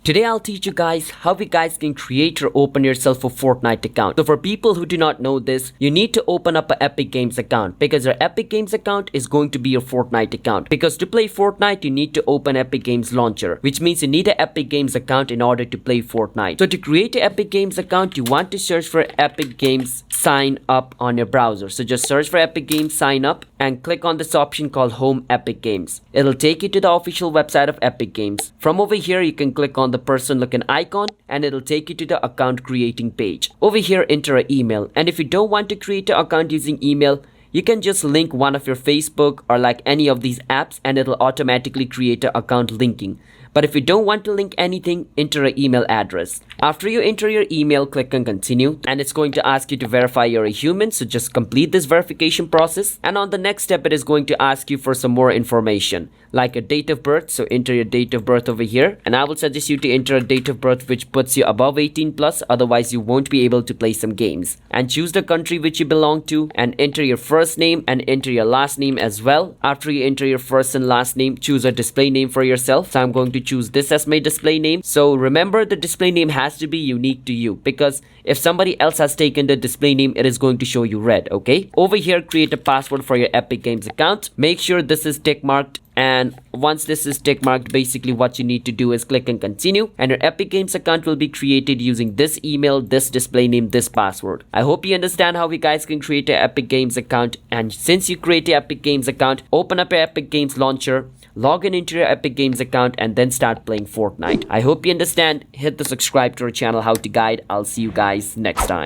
Today I'll teach you guys how you guys can create or open yourself a Fortnite account. So for people who do not know this, you need to open up an Epic Games account because your Epic Games account is going to be your Fortnite account. Because to play Fortnite, you need to open Epic Games Launcher, which means you need an Epic Games account in order to play Fortnite. So to create an Epic Games account, you want to search for Epic Games Sign Up on your browser. So just search for Epic Games Sign Up and click on this option called Home Epic Games. It'll take you to the official website of Epic Games. From over here, you can click on the person looking icon and it'll take you to the account creating page. Over here, enter an email, and if you don't want to create an account using email, you can just link one of your Facebook or like any of these apps and it'll automatically create an account linking. But if you don't want to link anything, enter an email address. After you enter your email, click on continue and it's going to ask you to verify you're a human, so just complete this verification process. And on the next step, it is going to ask you for some more information like a date of birth, so enter your date of birth over here, and I will suggest you to enter a date of birth which puts you above 18 plus, otherwise you won't be able to play some games. And choose the country which you belong to and enter your first name and enter your last name as well. After you enter your first and last name, choose a display name for yourself. So I'm going to choose this as my display name. So remember, the display name has to be unique to you, because if somebody else has taken the display name, it is going to show you red. Okay, over here, create a password for your Epic Games account. Make sure this is tick marked, and once this is tick marked, basically what you need to do is click and continue, and your Epic Games account will be created using this email, this display name, this password. I hope you understand how you guys can create an Epic Games account. And since you create an Epic Games account, open up your Epic Games launcher, log in into your Epic Games account, and then start playing Fortnite. I hope you understand. Hit the subscribe to our channel, How to Guide. I'll see you guys next time.